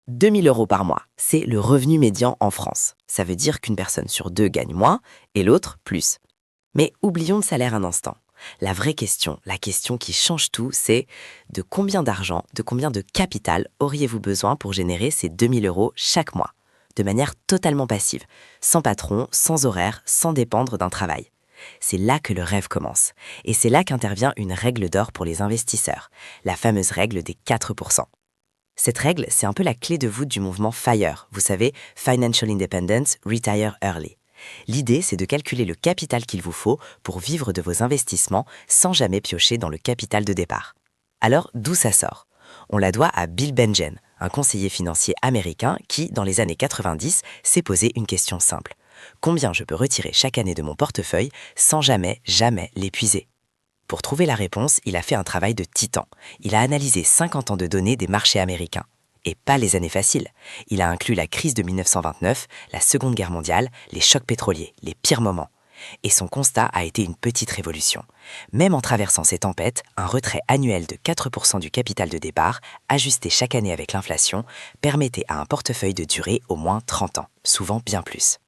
2 000 euros par mois, c'est le revenu médian en France. Ça veut dire qu'une personne sur deux gagne moins et l'autre plus. Mais oublions le salaire un instant. La vraie question, la question qui change tout, c'est de combien d'argent, de combien de capital auriez-vous besoin pour générer ces 2 000 euros chaque mois, de manière totalement passive, sans patron, sans horaire, sans dépendre d'un travail. C'est là que le rêve commence. Et c'est là qu'intervient une règle d'or pour les investisseurs, la fameuse règle des 4%. Cette règle, c'est un peu la clé de voûte du mouvement FIRE, vous savez, Financial Independence, Retire Early. L'idée, c'est de calculer le capital qu'il vous faut pour vivre de vos investissements sans jamais piocher dans le capital de départ. Alors, d'où ça sort? On la doit à Bill Bengen, un conseiller financier américain qui, dans les années 90, s'est posé une question simple. Combien je peux retirer chaque année de mon portefeuille sans jamais l'épuiser? Pour trouver la réponse, il a fait un travail de titan. Il a analysé 50 ans de données des marchés américains. Et pas les années faciles. Il a inclus la crise de 1929, la Seconde Guerre mondiale, les chocs pétroliers, les pires moments. Et son constat a été une petite révolution. Même en traversant ces tempêtes, un retrait annuel de 4% du capital de départ, ajusté chaque année avec l'inflation, permettait à un portefeuille de durer au moins 30 ans, souvent bien plus.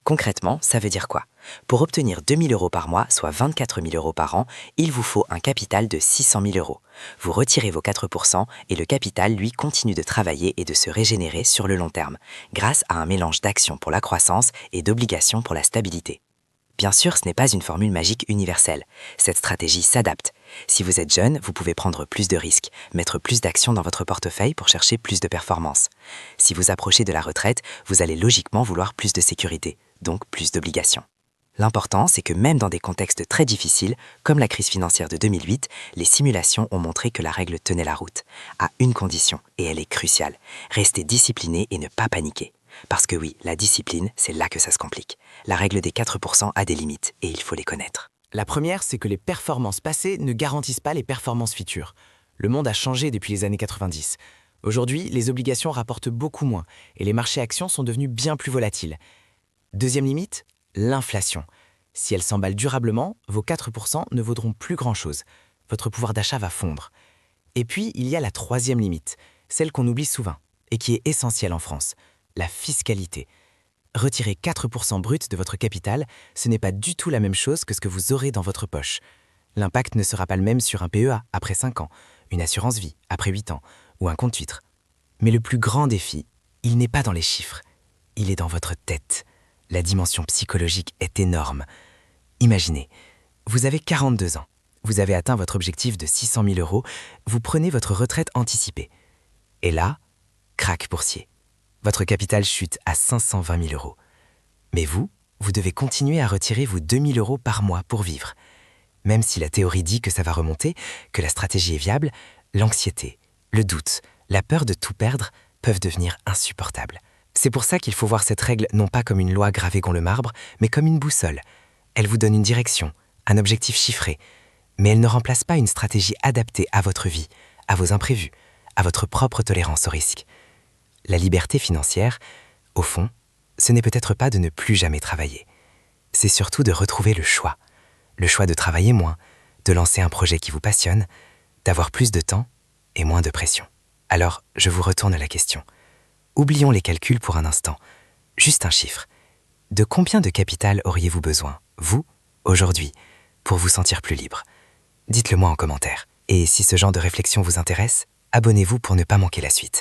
Concrètement, ça veut dire quoi? Pour obtenir 2 000 euros par mois, soit 24 000 euros par an, il vous faut un capital de 600 000 euros. Vous retirez vos 4% et le capital, lui, continue de travailler et de se régénérer sur le long terme, grâce à un mélange d'actions pour la croissance et d'obligations pour la stabilité. Bien sûr, ce n'est pas une formule magique universelle. Cette stratégie s'adapte. Si vous êtes jeune, vous pouvez prendre plus de risques, mettre plus d'actions dans votre portefeuille pour chercher plus de performance. Si vous approchez de la retraite, vous allez logiquement vouloir plus de sécurité, donc plus d'obligations. L'important, c'est que même dans des contextes très difficiles, comme la crise financière de 2008, les simulations ont montré que la règle tenait la route, à une condition, et elle est cruciale, rester discipliné et ne pas paniquer. Parce que oui, la discipline, c'est là que ça se complique. La règle des 4% a des limites, et il faut les connaître. La première, c'est que les performances passées ne garantissent pas les performances futures. Le monde a changé depuis les années 90. Aujourd'hui, les obligations rapportent beaucoup moins, et les marchés actions sont devenus bien plus volatiles. Deuxième limite, l'inflation. Si elle s'emballe durablement, vos 4% ne vaudront plus grand-chose. Votre pouvoir d'achat va fondre. Et puis, il y a la troisième limite, celle qu'on oublie souvent, et qui est essentielle en France, la fiscalité. Retirer 4% brut de votre capital, ce n'est pas du tout la même chose que ce que vous aurez dans votre poche. L'impact ne sera pas le même sur un PEA après 5 ans, une assurance vie après 8 ans, ou un compte titre. Mais le plus grand défi, il n'est pas dans les chiffres, il est dans votre tête. La dimension psychologique est énorme. Imaginez, vous avez 42 ans, vous avez atteint votre objectif de 600 000 euros, vous prenez votre retraite anticipée. Et là, crac boursier. Votre capital chute à 520 000 euros. Mais vous devez continuer à retirer vos 2 000 euros par mois pour vivre. Même si la théorie dit que ça va remonter, que la stratégie est viable, l'anxiété, le doute, la peur de tout perdre peuvent devenir insupportables. C'est pour ça qu'il faut voir cette règle non pas comme une loi gravée dans le marbre, mais comme une boussole. Elle vous donne une direction, un objectif chiffré, mais elle ne remplace pas une stratégie adaptée à votre vie, à vos imprévus, à votre propre tolérance au risque. La liberté financière, au fond, ce n'est peut-être pas de ne plus jamais travailler. C'est surtout de retrouver le choix de travailler moins, de lancer un projet qui vous passionne, d'avoir plus de temps et moins de pression. Alors, je vous retourne la question. Oublions les calculs pour un instant. Juste un chiffre. De combien de capital auriez-vous besoin, vous, aujourd'hui, pour vous sentir plus libre? Dites-le moi en commentaire. Et si ce genre de réflexion vous intéresse, abonnez-vous pour ne pas manquer la suite.